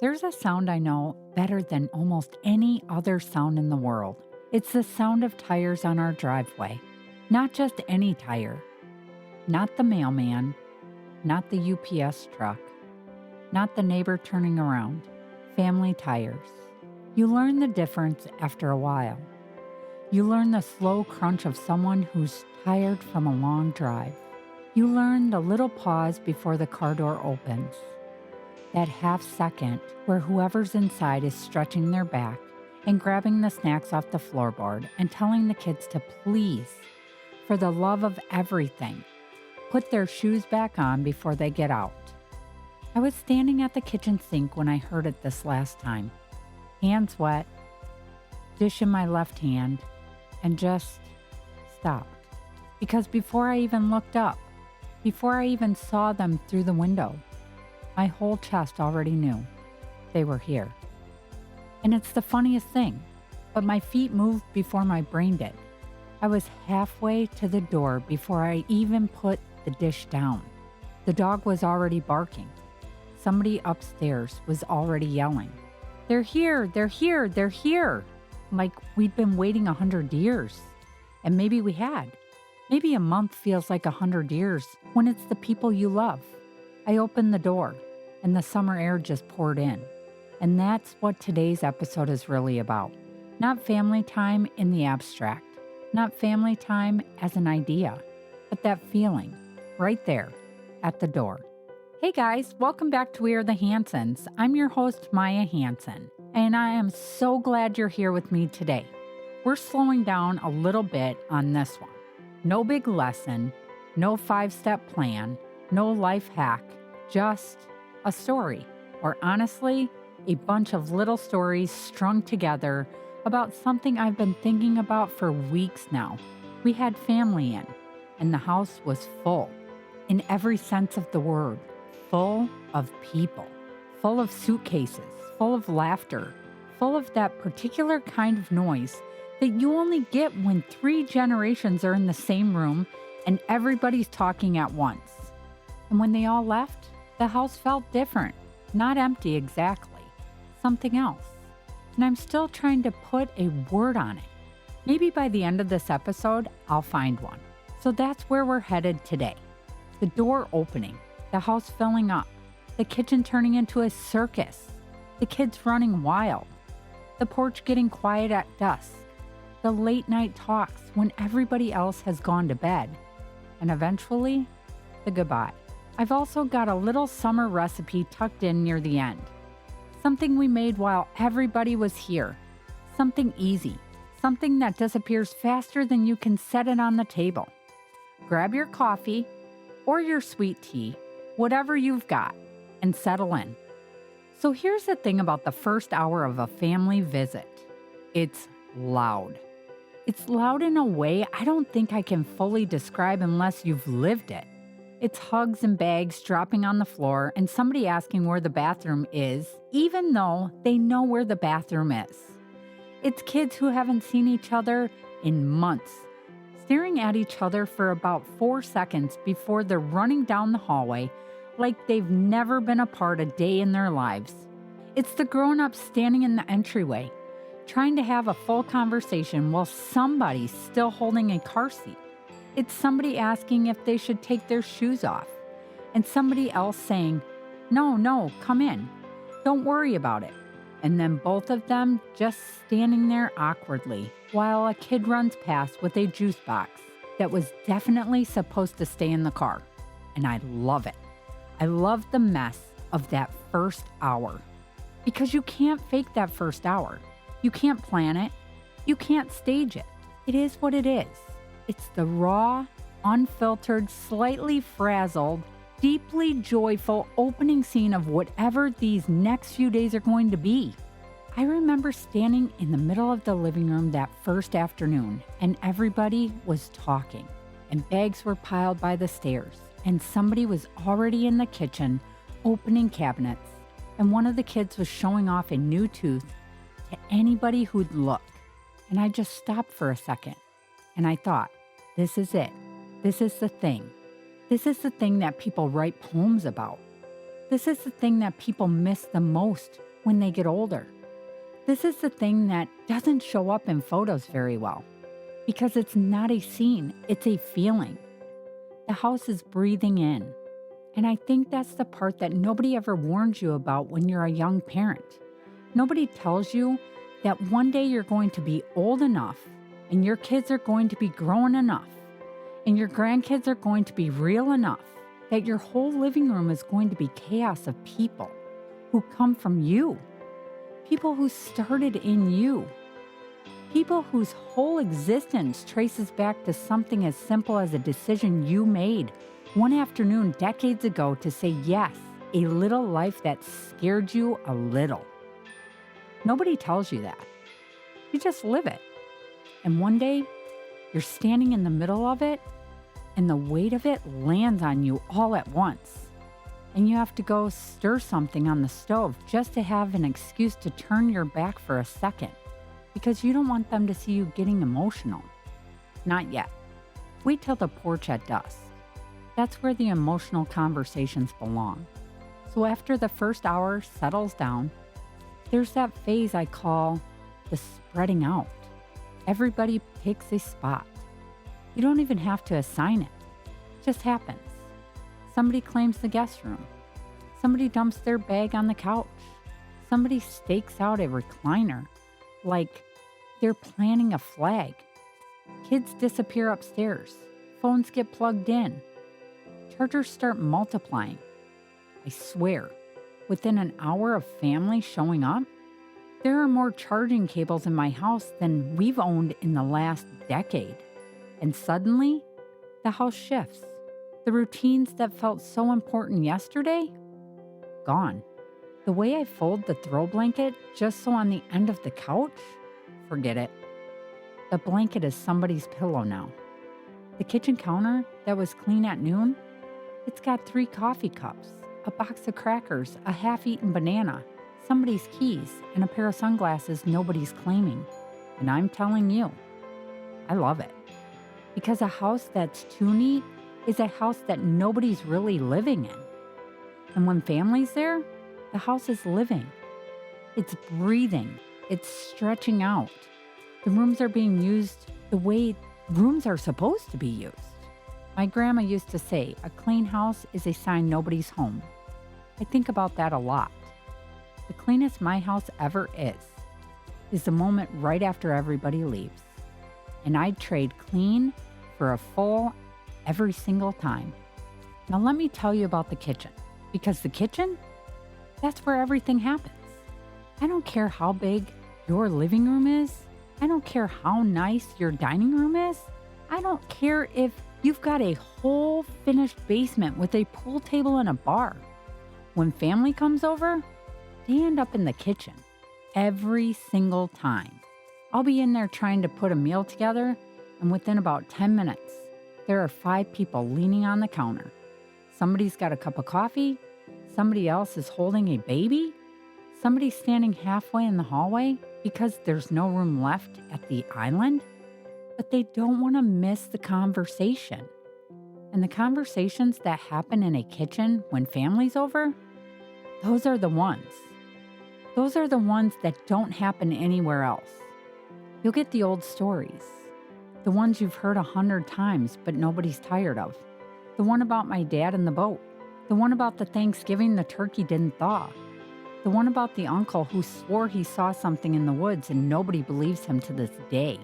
There's a sound I know better than almost any other sound in the world. It's the sound of tires on our driveway. Not just any tire, not the mailman, not the UPS truck, not the neighbor turning around. Family tires. You learn the difference after a while. You learn the slow crunch of someone who's tired from a long drive. You learn the little pause before the car door opens. That half second where whoever's inside is stretching their back and grabbing the snacks off the floorboard and telling the kids to please, for the love of everything, put their shoes back on before they get out. I was standing at the kitchen sink when I heard it this last time. Hands wet, dish in my left hand, and just stopped. Because before I even looked up, before I even saw them through the window, my whole chest already knew they were here. And it's the funniest thing, but my feet moved before my brain did. I was halfway to the door before I even put the dish down. The dog was already barking. Somebody upstairs was already yelling, "They're here, they're here, they're here." Like we'd been waiting 100 years. And maybe we had. Maybe a month feels like 100 years when it's the people you love. I opened the door and the summer air just poured in. And that's what today's episode is really about. Not family time in the abstract, not family time as an idea, but that feeling right there at the door. Hey guys, welcome back to We Are the Hansons. I'm your host, Maya Hanson, and I am so glad you're here with me today. We're slowing down a little bit on this one. No big lesson, no 5-step plan, no life hack, just a story, or honestly, a bunch of little stories strung together about something I've been thinking about for weeks now. We had family in, and the house was full, in every sense of the word. Full of people, full of suitcases, full of laughter, full of that particular kind of noise that you only get when 3 generations are in the same room and everybody's talking at once. And when they all left, the house felt different, not empty exactly, something else. And I'm still trying to put a word on it. Maybe by the end of this episode, I'll find one. So that's where we're headed today. The door opening. The house filling up, the kitchen turning into a circus, the kids running wild, the porch getting quiet at dusk, the late night talks when everybody else has gone to bed, and eventually, the goodbye. I've also got a little summer recipe tucked in near the end. Something we made while everybody was here. Something easy, something that disappears faster than you can set it on the table. Grab your coffee or your sweet tea, whatever you've got, and settle in. So here's the thing about the first hour of a family visit. It's loud. It's loud in a way I don't think I can fully describe unless you've lived it. It's hugs and bags dropping on the floor and somebody asking where the bathroom is, even though they know where the bathroom is. It's kids who haven't seen each other in months, staring at each other for about 4 seconds before they're running down the hallway like they've never been apart a day in their lives. It's the grown-ups standing in the entryway, trying to have a full conversation while somebody's still holding a car seat. It's somebody asking if they should take their shoes off, and somebody else saying, No, come in. Don't worry about it. And then both of them just standing there awkwardly while a kid runs past with a juice box that was definitely supposed to stay in the car. And I love it. I love the mess of that first hour. Because you can't fake that first hour. You can't plan it. You can't stage it. It is what it is. It's the raw, unfiltered, slightly frazzled, deeply joyful opening scene of whatever these next few days are going to be. I remember standing in the middle of the living room that first afternoon, and everybody was talking, and bags were piled by the stairs, and somebody was already in the kitchen opening cabinets, and one of the kids was showing off a new tooth to anybody who'd look. And I just stopped for a second, and I thought, this is it. This is the thing. This is the thing that people write poems about. This is the thing that people miss the most when they get older. This is the thing that doesn't show up in photos very well because it's not a scene, it's a feeling. The house is breathing in. And I think that's the part that nobody ever warns you about when you're a young parent. Nobody tells you that one day you're going to be old enough and your kids are going to be grown enough and your grandkids are going to be real enough that your whole living room is going to be chaos of people who come from you, people who started in you, people whose whole existence traces back to something as simple as a decision you made one afternoon decades ago to say yes, a little life that scared you a little. Nobody tells you that. You just live it. And one day, you're standing in the middle of it, and the weight of it lands on you all at once. And you have to go stir something on the stove just to have an excuse to turn your back for a second, because you don't want them to see you getting emotional. Not yet. Wait till the porch at dusk. That's where the emotional conversations belong. So after the first hour settles down, there's that phase I call the spreading out. Everybody picks a spot. You don't even have to assign it. It just happens. Somebody claims the guest room. Somebody dumps their bag on the couch. Somebody stakes out a recliner like they're planting a flag. Kids disappear upstairs. Phones get plugged in. Chargers start multiplying. I swear, within an hour of family showing up, there are more charging cables in my house than we've owned in the last decade. And suddenly, the house shifts. The routines that felt so important yesterday, gone. The way I fold the throw blanket just so on the end of the couch, forget it. The blanket is somebody's pillow now. The kitchen counter that was clean at noon, it's got 3 coffee cups, a box of crackers, a half-eaten banana, somebody's keys, and a pair of sunglasses nobody's claiming. And I'm telling you, I love it. Because a house that's too neat is a house that nobody's really living in. And when family's there, the house is living. It's breathing. It's stretching out. The rooms are being used the way rooms are supposed to be used. My grandma used to say, a clean house is a sign nobody's home. I think about that a lot. The cleanest my house ever is the moment right after everybody leaves. And I'd trade clean for a full every single time. Now let me tell you about the kitchen, because the kitchen, that's where everything happens. I don't care how big your living room is. I don't care how nice your dining room is. I don't care if you've got a whole finished basement with a pool table and a bar. When family comes over, they end up in the kitchen every single time. I'll be in there trying to put a meal together, and within about 10 minutes, there are 5 people leaning on the counter. Somebody's got a cup of coffee, somebody else is holding a baby, somebody's standing halfway in the hallway because there's no room left at the island, but they don't want to miss the conversation. And the conversations that happen in a kitchen when family's over, those are the ones. Those are the ones that don't happen anywhere else. You'll get the old stories, the ones you've heard 100 times but nobody's tired of. The one about my dad in the boat. The one about the Thanksgiving the turkey didn't thaw. The one about the uncle who swore he saw something in the woods and nobody believes him to this day.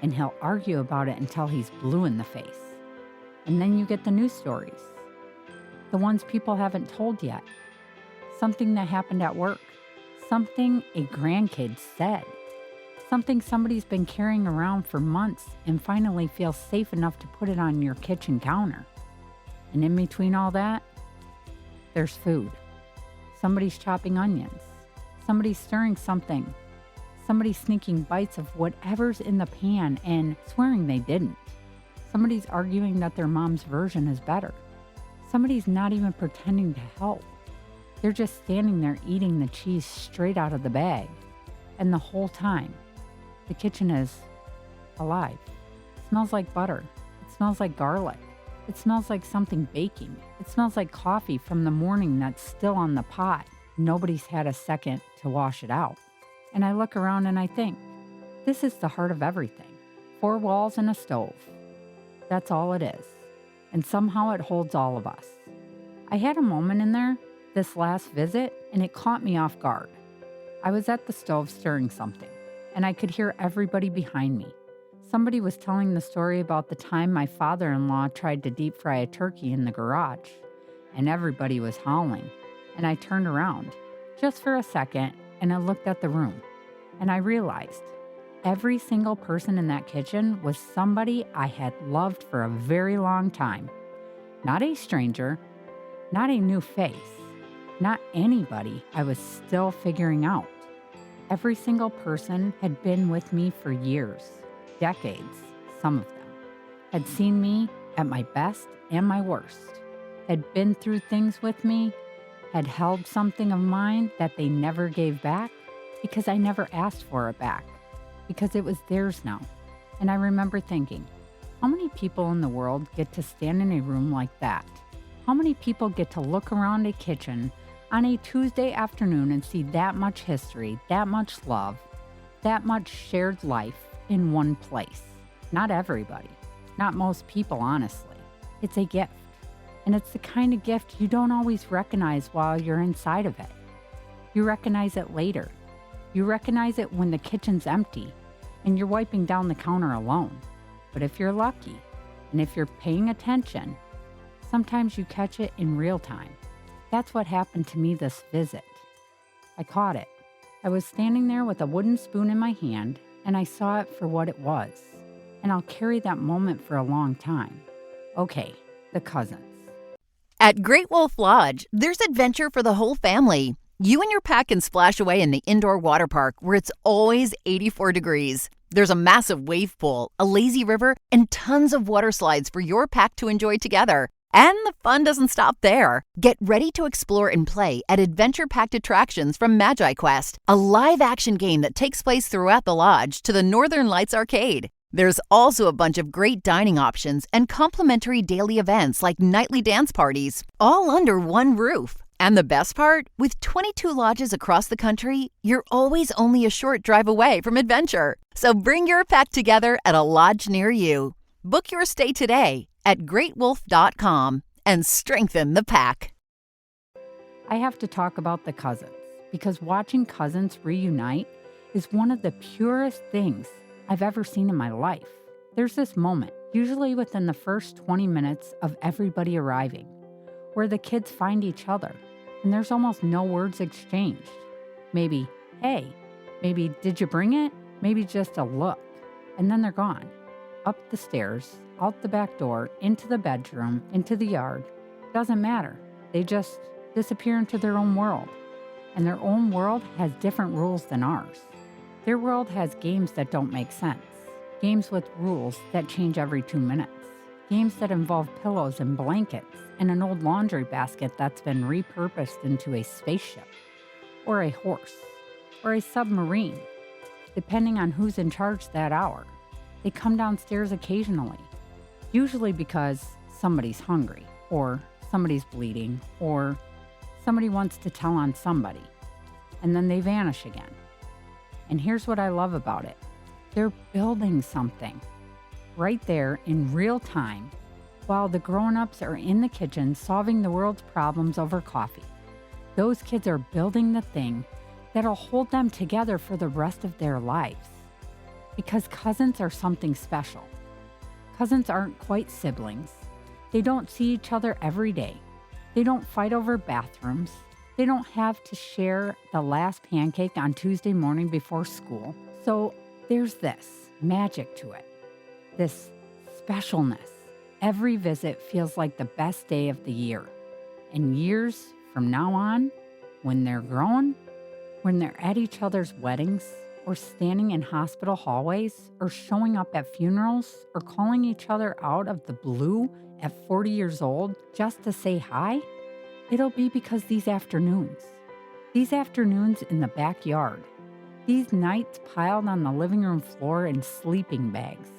And he'll argue about it until he's blue in the face. And then you get the news stories. The ones people haven't told yet. Something that happened at work. Something a grandkid said. Something somebody's been carrying around for months and finally feels safe enough to put it on your kitchen counter. And in between all that, there's food. Somebody's chopping onions. Somebody's stirring something. Somebody's sneaking bites of whatever's in the pan and swearing they didn't. Somebody's arguing that their mom's version is better. Somebody's not even pretending to help. They're just standing there eating the cheese straight out of the bag. And the whole time, the kitchen is alive. It smells like butter. It smells like garlic. It smells like something baking. It smells like coffee from the morning that's still on the pot. Nobody's had a second to wash it out. And I look around and I think, this is the heart of everything. 4 walls and a stove. That's all it is. And somehow it holds all of us. I had a moment in there this last visit, and it caught me off guard. I was at the stove stirring something, and I could hear everybody behind me. Somebody was telling the story about the time my father-in-law tried to deep fry a turkey in the garage, and everybody was howling. And I turned around, just for a second, and I looked at the room, and I realized every single person in that kitchen was somebody I had loved for a very long time. Not a stranger, not a new face, not anybody I was still figuring out. Every single person had been with me for years, decades, some of them, had seen me at my best and my worst, had been through things with me, had held something of mine that they never gave back because I never asked for it back, because it was theirs now. And I remember thinking, how many people in the world get to stand in a room like that? How many people get to look around a kitchen on a Tuesday afternoon and see that much history, that much love, that much shared life in one place? Not everybody, not most people, honestly. It's a gift. And it's the kind of gift you don't always recognize while you're inside of it. You recognize it later. You recognize it when the kitchen's empty and you're wiping down the counter alone. But if you're lucky, and if you're paying attention, sometimes you catch it in real time. That's what happened to me this visit. I caught it. I was standing there with a wooden spoon in my hand, and I saw it for what it was. And I'll carry that moment for a long time. Okay, the cousins. At Great Wolf Lodge, there's adventure for the whole family. You and your pack can splash away in the indoor water park where it's always 84 degrees. There's a massive wave pool, a lazy river, and tons of water slides for your pack to enjoy together. And the fun doesn't stop there. Get ready to explore and play at adventure-packed attractions from Magi Quest, a live-action game that takes place throughout the lodge, to the Northern Lights Arcade. There's also a bunch of great dining options and complimentary daily events like nightly dance parties, all under one roof. And the best part? With 22 lodges across the country, you're always only a short drive away from adventure. So bring your pack together at a lodge near you. Book your stay today at greatwolf.com and strengthen the pack. I have to talk about the cousins, because watching cousins reunite is one of the purest things I've ever seen in my life. There's this moment, usually within the first 20 minutes of everybody arriving, where the kids find each other, and there's almost no words exchanged. Maybe, hey, maybe, did you bring it? Maybe just a look, and then they're gone. Up the stairs, out the back door, into the bedroom, into the yard. Doesn't matter. They just disappear into their own world. And their own world has different rules than ours. Their world has games that don't make sense. Games with rules that change every 2 minutes. Games that involve pillows and blankets and an old laundry basket that's been repurposed into a spaceship, or a horse, or a submarine, depending on who's in charge that hour. They come downstairs occasionally, usually because somebody's hungry, or somebody's bleeding, or somebody wants to tell on somebody, and then they vanish again. And here's what I love about it. They're building something right there in real time while the grown-ups are in the kitchen solving the world's problems over coffee. Those kids are building the thing that'll hold them together for the rest of their lives. Because cousins are something special. Cousins aren't quite siblings. They don't see each other every day. They don't fight over bathrooms. They don't have to share the last pancake on Tuesday morning before school. So there's this magic to it, this specialness. Every visit feels like the best day of the year. And years from now on, when they're grown, when they're at each other's weddings, or standing in hospital hallways, or showing up at funerals, or calling each other out of the blue at 40 years old just to say hi, it'll be because these afternoons in the backyard, these nights piled on the living room floor in sleeping bags,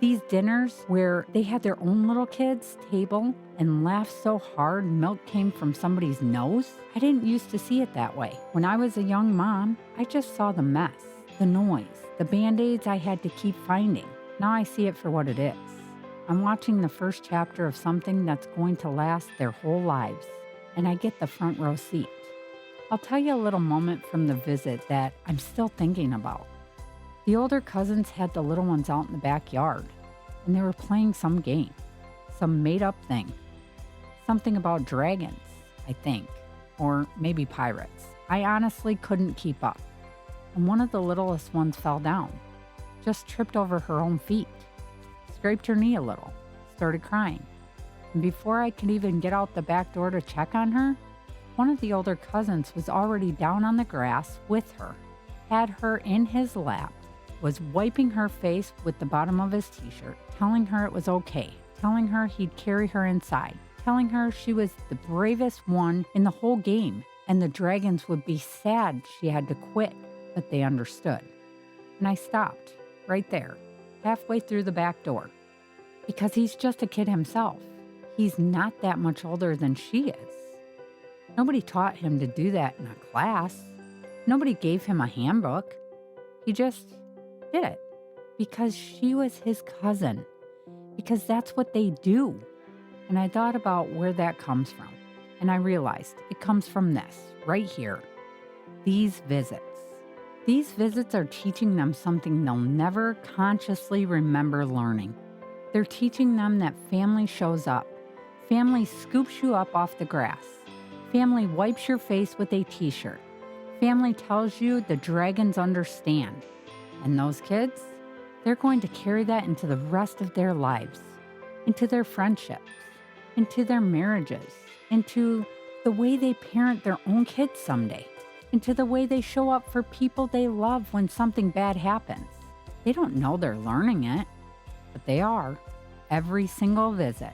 These dinners where they had their own little kids' table and laughed so hard milk came from somebody's nose. I didn't used to see it that way. When I was a young mom, I just saw the mess, the noise, the Band-Aids I had to keep finding. Now I see it for what it is. I'm watching the first chapter of something that's going to last their whole lives, and I get the front row seat. I'll tell you a little moment from the visit that I'm still thinking about. The older cousins had the little ones out in the backyard, and they were playing some game, some made-up thing. Something about dragons, I think, or maybe pirates. I honestly couldn't keep up. And one of the littlest ones fell down, just tripped over her own feet, scraped her knee a little, started crying. And before I could even get out the back door to check on her, one of the older cousins was already down on the grass with her, had her in his lap, was wiping her face with the bottom of his t-shirt, telling her it was okay, telling her he'd carry her inside, telling her she was the bravest one in the whole game, and the dragons would be sad she had to quit, but they understood. And I stopped, right there, halfway through the back door, because he's just a kid himself. He's not that much older than she is. Nobody taught him to do that in a class. Nobody gave him a handbook. He just did it because she was his cousin, because that's what they do. And I thought about where that comes from, and I realized it comes from this right here. These visits. These visits are teaching them something they'll never consciously remember learning. They're teaching them that family shows up. Family scoops you up off the grass. Family wipes your face with a t-shirt. Family tells you the dragons understand. And those kids, they're going to carry that into the rest of their lives, into their friendships, into their marriages, into the way they parent their own kids someday, into the way they show up for people they love when something bad happens. They don't know they're learning it, but they are. Every single visit.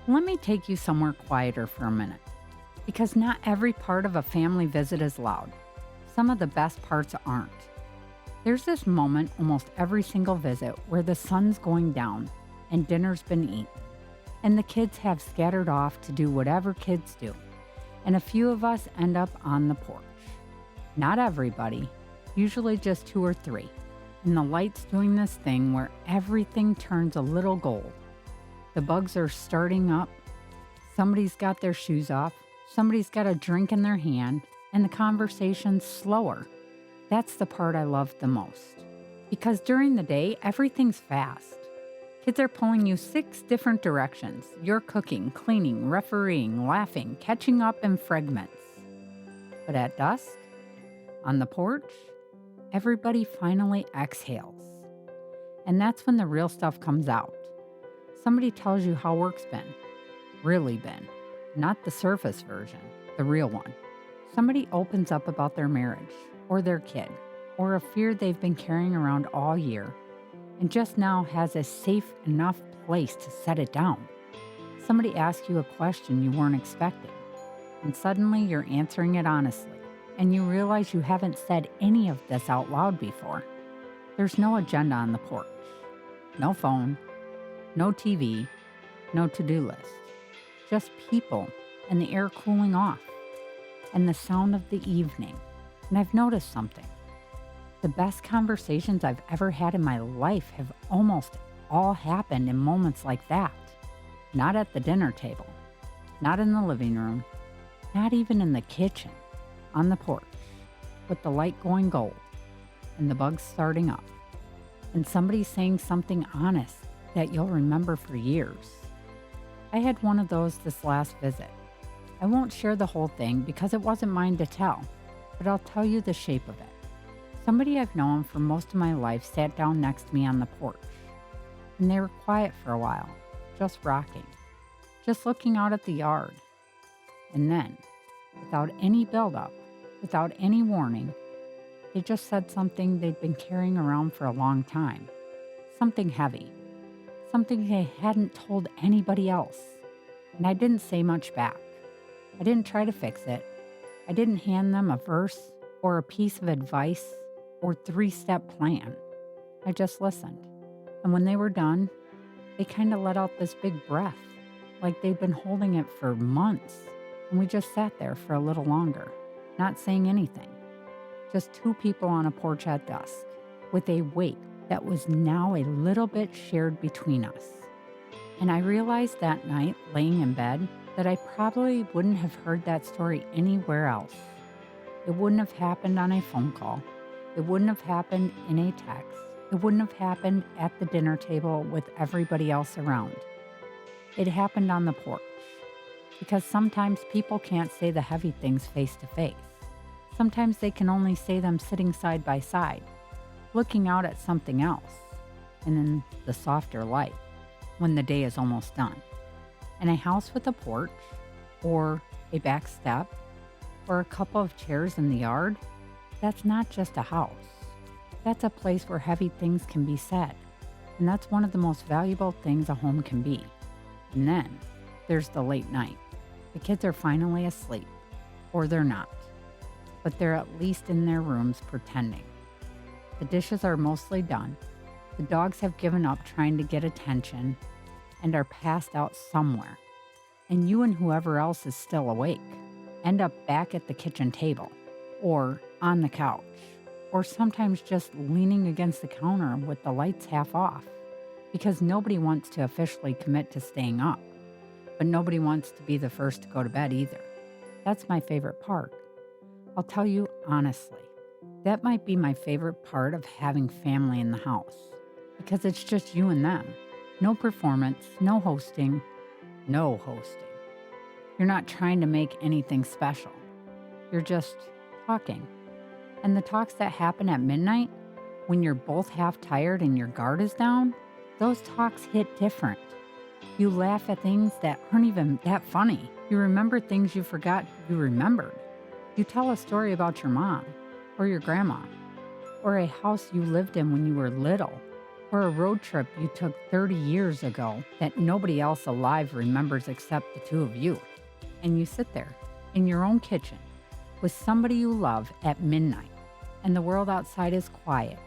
Let me take you somewhere quieter for a minute, because not every part of a family visit is loud. Some of the best parts aren't. There's this moment almost every single visit where the sun's going down and dinner's been eaten, and the kids have scattered off to do whatever kids do, and a few of us end up on the porch. Not everybody, usually just 2 or 3, and the light's doing this thing where everything turns a little gold. The bugs are starting up, somebody's got their shoes off, somebody's got a drink in their hand, and the conversation's slower. That's the part I love the most. Because during the day, everything's fast. Kids are pulling you 6 different directions. You're cooking, cleaning, refereeing, laughing, catching up in fragments. But at dusk, on the porch, everybody finally exhales. And that's when the real stuff comes out. Somebody tells you how work's been. Really been. Not the surface version, the real one. Somebody opens up about their marriage, or their kid, or a fear they've been carrying around all year, and just now has a safe enough place to set it down. Somebody asks you a question you weren't expecting, and suddenly you're answering it honestly, and you realize you haven't said any of this out loud before. There's no agenda on the porch, no phone, no TV, no to-do list, just people and the air cooling off, and the sound of the evening. And I've noticed something. The best conversations I've ever had in my life have almost all happened in moments like that. Not at the dinner table, not in the living room, not even in the kitchen, on the porch, with the light going gold and the bugs starting up, and somebody saying something honest that you'll remember for years. I had one of those this last visit. I won't share the whole thing because it wasn't mine to tell, but I'll tell you the shape of it. Somebody I've known for most of my life sat down next to me on the porch, and they were quiet for a while, just rocking, just looking out at the yard. And then, without any buildup, without any warning, they just said something they'd been carrying around for a long time, something heavy, something they hadn't told anybody else. And I didn't say much back. I didn't try to fix it. I didn't hand them a verse or a piece of advice or 3-step plan. I just listened. And when they were done, they kind of let out this big breath, like they'd been holding it for months. And we just sat there for a little longer, not saying anything. Just two people on a porch at dusk, with a weight that was now a little bit shared between us. And I realized that night, laying in bed, that I probably wouldn't have heard that story anywhere else. It wouldn't have happened on a phone call. It wouldn't have happened in a text. It wouldn't have happened at the dinner table with everybody else around. It happened on the porch. Because sometimes people can't say the heavy things face to face. Sometimes they can only say them sitting side by side, looking out at something else, and in the softer light, when the day is almost done. And a house with a porch, or a back step, or a couple of chairs in the yard, that's not just a house. That's a place where heavy things can be said. And that's one of the most valuable things a home can be. And then there's the late night. The kids are finally asleep, or they're not, but they're at least in their rooms pretending. The dishes are mostly done. The dogs have given up trying to get attention and are passed out somewhere. And you and whoever else is still awake end up back at the kitchen table, or on the couch, or sometimes just leaning against the counter with the lights half off, because nobody wants to officially commit to staying up, but nobody wants to be the first to go to bed either. That's my favorite part. I'll tell you honestly, that might be my favorite part of having family in the house, because it's just you and them. No performance, no hosting, no hosting. You're not trying to make anything special. You're just talking. And the talks that happen at midnight, when you're both half tired and your guard is down, those talks hit different. You laugh at things that aren't even that funny. You remember things you forgot you remembered. You tell a story about your mom, or your grandma, or a house you lived in when you were little, or a road trip you took 30 years ago that nobody else alive remembers except the two of you. And you sit there in your own kitchen with somebody you love at midnight, and the world outside is quiet,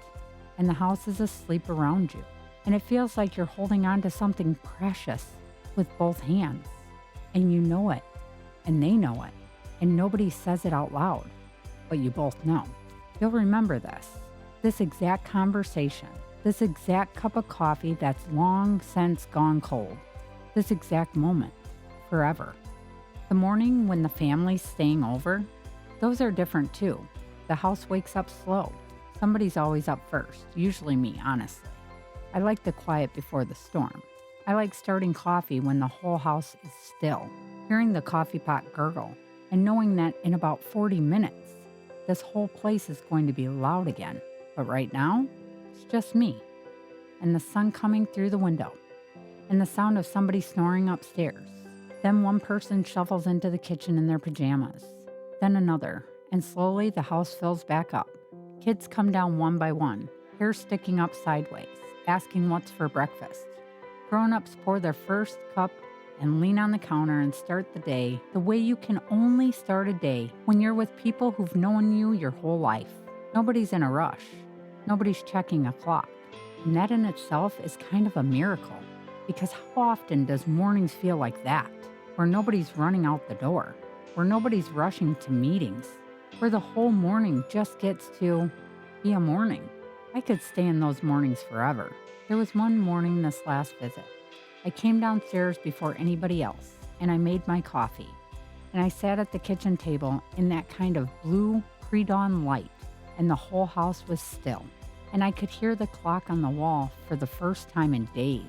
and the house is asleep around you, and it feels like you're holding on to something precious with both hands. And you know it, and they know it, and nobody says it out loud, but you both know. You'll remember this exact conversation, this exact cup of coffee that's long since gone cold, this exact moment, forever. The morning when the family's staying over, those are different too. The house wakes up slow. Somebody's always up first, usually me, honestly. I like the quiet before the storm. I like starting coffee when the whole house is still, hearing the coffee pot gurgle, and knowing that in about 40 minutes, this whole place is going to be loud again. But right now, it's just me, and the sun coming through the window, and the sound of somebody snoring upstairs. Then one person shuffles into the kitchen in their pajamas, then another, and slowly the house fills back up. Kids come down one by one, hair sticking up sideways, asking what's for breakfast. Grown-ups pour their first cup and lean on the counter and start the day the way you can only start a day when you're with people who've known you your whole life. Nobody's in a rush. Nobody's checking a clock. And that in itself is kind of a miracle, because how often does mornings feel like that, where nobody's running out the door, where nobody's rushing to meetings, where the whole morning just gets to be a morning? I could stay in those mornings forever. There was one morning this last visit. I came downstairs before anybody else, and I made my coffee. And I sat at the kitchen table in that kind of blue pre-dawn light, and the whole house was still. And I could hear the clock on the wall for the first time in days.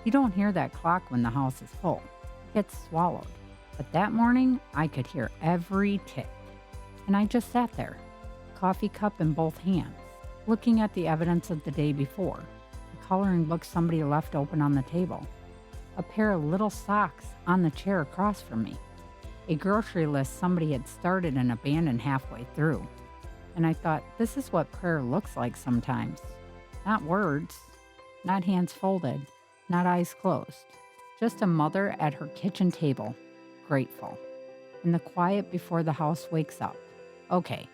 You don't hear that clock when the house is full. It gets swallowed. But that morning, I could hear every tick. And I just sat there, coffee cup in both hands, looking at the evidence of the day before. The coloring book somebody left open on the table. A pair of little socks on the chair across from me. A grocery list somebody had started and abandoned halfway through. And I thought, this is what prayer looks like sometimes. Not words, not hands folded, not eyes closed. Just a mother at her kitchen table, grateful. And the quiet before the house wakes up. Okay,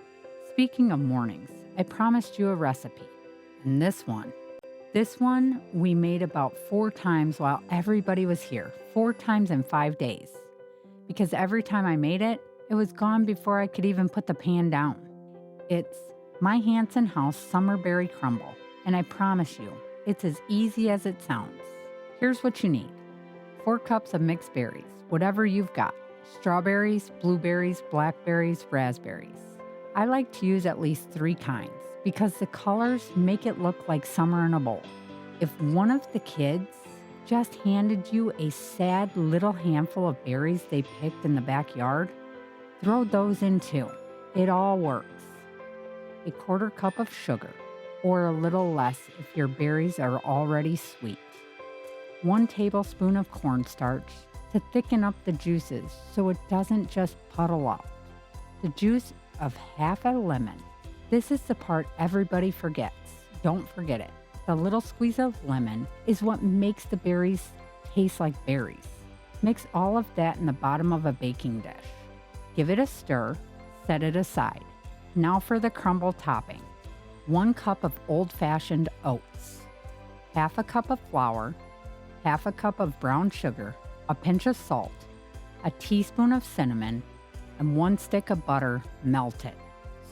speaking of mornings, I promised you a recipe. And this This one we made about 4 times while everybody was here, 4 times in 5 days. Because every time I made it, it was gone before I could even put the pan down. It's My Hanson House Summer Berry Crumble, and I promise you, it's as easy as it sounds. Here's what you need. 4 cups of mixed berries, whatever you've got. Strawberries, blueberries, blackberries, raspberries. I like to use at least 3 kinds because the colors make it look like summer in a bowl. If one of the kids just handed you a sad little handful of berries they picked in the backyard, throw those in too. It all works. A 1/4 cup of sugar, or a little less if your berries are already sweet. 1 tablespoon of cornstarch to thicken up the juices so it doesn't just puddle up. The juice of half a lemon. This is the part everybody forgets. Don't forget it. The little squeeze of lemon is what makes the berries taste like berries. Mix all of that in the bottom of a baking dish. Give it a stir, set it aside. Now for the crumble topping. 1 cup of old-fashioned oats, half a cup of flour, half a cup of brown sugar, a pinch of salt, a teaspoon of cinnamon, and 1 stick of butter melted.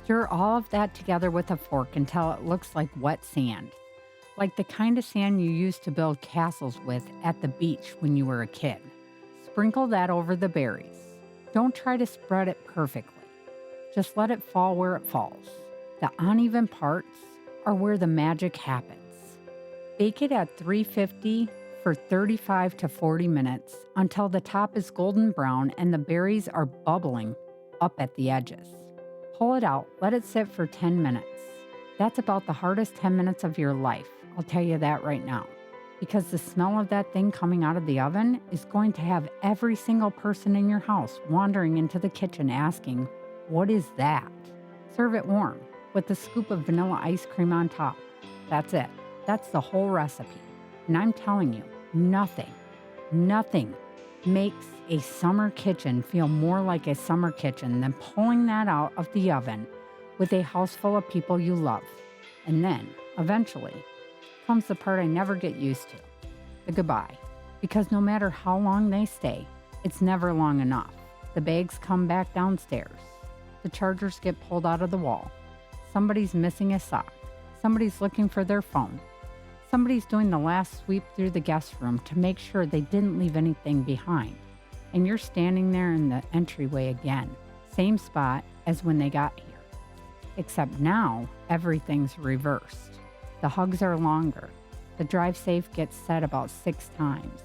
Stir all of that together with a fork until it looks like wet sand, like the kind of sand you used to build castles with at the beach when you were a kid. Sprinkle that over the berries. Don't try to spread it perfectly. Just let it fall where it falls. The uneven parts are where the magic happens. Bake it at 350 for 35 to 40 minutes until the top is golden brown and the berries are bubbling up at the edges. Pull it out, let it sit for 10 minutes. That's about the hardest 10 minutes of your life, I'll tell you that right now. Because the smell of that thing coming out of the oven is going to have every single person in your house wandering into the kitchen asking, "What is that?" Serve it warm with a scoop of vanilla ice cream on top. That's it. That's the whole recipe. And I'm telling you, nothing makes a summer kitchen feel more like a summer kitchen than pulling that out of the oven with a house full of people you love. And then, eventually, comes the part I never get used to, the goodbye. Because no matter how long they stay, it's never long enough. The bags come back downstairs. The chargers get pulled out of the wall. Somebody's missing a sock. Somebody's looking for their phone. Somebody's doing the last sweep through the guest room to make sure they didn't leave anything behind. And you're standing there in the entryway again, same spot as when they got here. Except now, everything's reversed. The hugs are longer. The drive safe gets said about 6 times.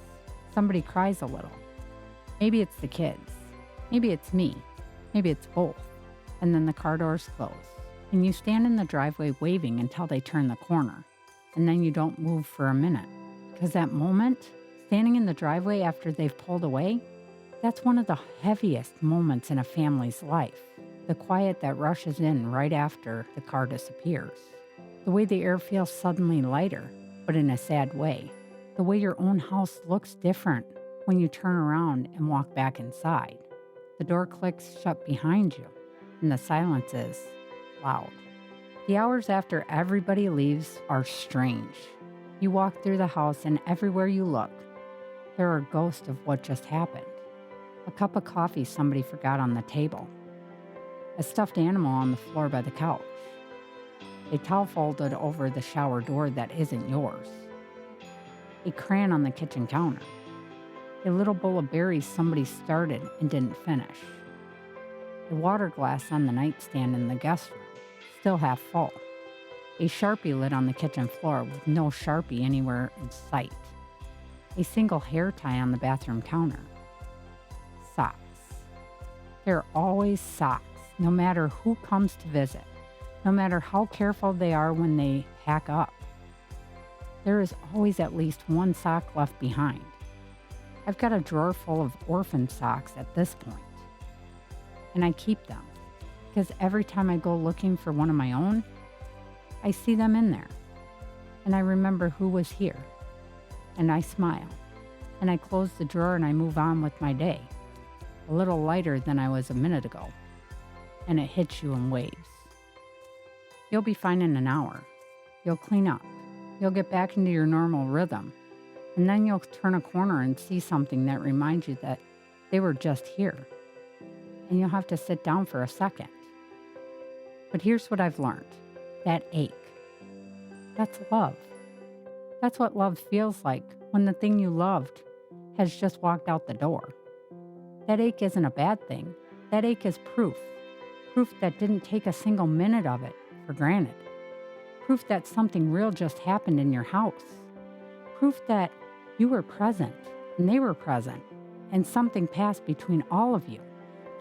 Somebody cries a little. Maybe it's the kids. Maybe it's me. Maybe it's both. And then the car doors close. And you stand in the driveway waving until they turn the corner. And then you don't move for a minute. Because that moment, standing in the driveway after they've pulled away, that's one of the heaviest moments in a family's life. The quiet that rushes in right after the car disappears. The way the air feels suddenly lighter, but in a sad way. The way your own house looks different when you turn around and walk back inside. The door clicks shut behind you, and the silence is loud. The hours after everybody leaves are strange. You walk through the house, and everywhere you look, there are ghosts of what just happened. A cup of coffee somebody forgot on the table. A stuffed animal on the floor by the couch. A towel folded over the shower door that isn't yours. A crayon on the kitchen counter. A little bowl of berries somebody started and didn't finish. A water glass on the nightstand in the guest room, still half full. A Sharpie lid on the kitchen floor with no Sharpie anywhere in sight. A single hair tie on the bathroom counter. Socks. There are always socks, no matter who comes to visit, no matter how careful they are when they pack up. There is always at least one sock left behind. I've got a drawer full of orphan socks at this point, and I keep them because every time I go looking for one of my own, I see them in there, and I remember who was here, and I smile, and I close the drawer and I move on with my day, a little lighter than I was a minute ago, and it hits you in waves. You'll be fine in an hour. You'll clean up. You'll get back into your normal rhythm. And then you'll turn a corner and see something that reminds you that they were just here. And you'll have to sit down for a second. But here's what I've learned. That ache. That's love. That's what love feels like when the thing you loved has just walked out the door. That ache isn't a bad thing. That ache is proof. Proof that didn't take a single minute of it for granted. Proof that something real just happened in your house. Proof that you were present and they were present and something passed between all of you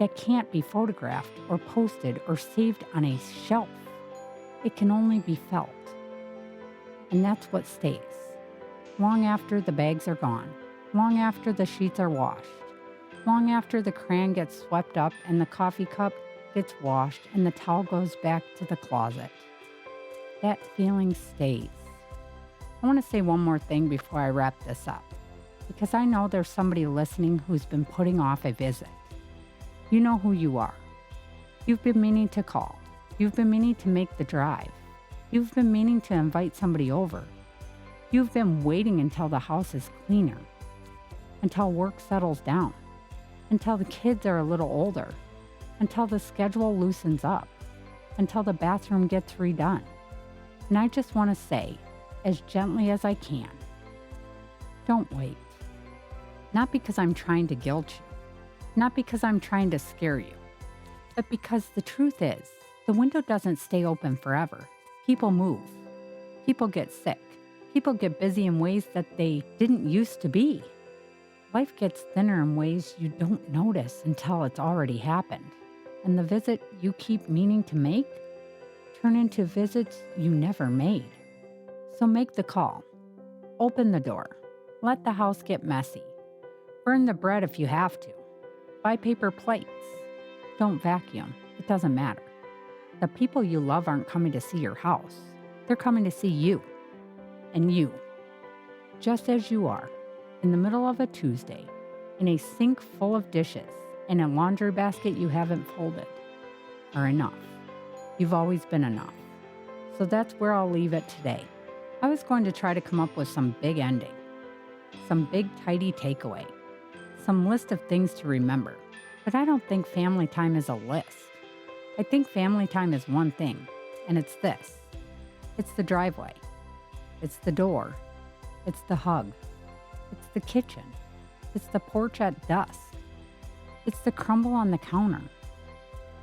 that can't be photographed or posted or saved on a shelf. It can only be felt. And that's what stays. Long after the bags are gone, long after the sheets are washed, long after the crayon gets swept up and the coffee cup gets washed and the towel goes back to the closet. That feeling stays. I want to say one more thing before I wrap this up, because I know there's somebody listening who's been putting off a visit. You know who you are. You've been meaning to call. You've been meaning to make the drive. You've been meaning to invite somebody over. You've been waiting until the house is cleaner, until work settles down, until the kids are a little older, until the schedule loosens up, until the bathroom gets redone. And I just want to say, as gently as I can, don't wait. Not because I'm trying to guilt you, not because I'm trying to scare you, but because the truth is, the window doesn't stay open forever. People move. People get sick. People get busy in ways that they didn't used to be. Life gets thinner in ways you don't notice until it's already happened. And the visit you keep meaning to make turn into visits you never made. So make the call. Open the door. Let the house get messy. Burn the bread if you have to. Buy paper plates. Don't vacuum. It doesn't matter. The people you love aren't coming to see your house. They're coming to see you. And you. Just as you are. In the middle of a Tuesday. In a sink full of dishes. And a laundry basket you haven't folded. Are enough. You've always been enough. So that's where I'll leave it today. I was going to try to come up with some big ending. Some big tidy takeaway. Some list of things to remember. But I don't think family time is a list. I think family time is one thing, and it's this. It's the driveway. It's the door. It's the hug. It's the kitchen. It's the porch at dusk. It's the crumble on the counter.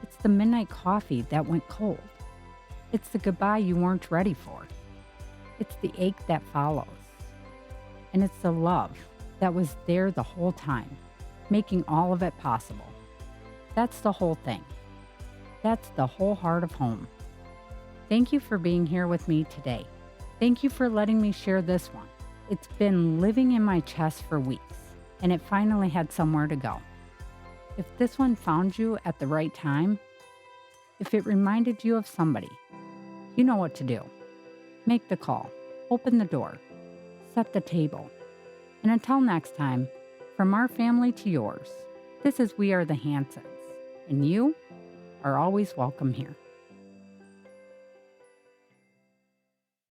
It's the midnight coffee that went cold. It's the goodbye you weren't ready for. It's the ache that follows. And it's the love that was there the whole time, making all of it possible. That's the whole thing. That's the whole heart of home. Thank you for being here with me today. Thank you for letting me share this one. It's been living in my chest for weeks, and it finally had somewhere to go. If this one found you at the right time, if it reminded you of somebody, you know what to do. Make the call, open the door, set the table. And until next time, from our family to yours, this is We Are the Hansons, and you are always welcome here.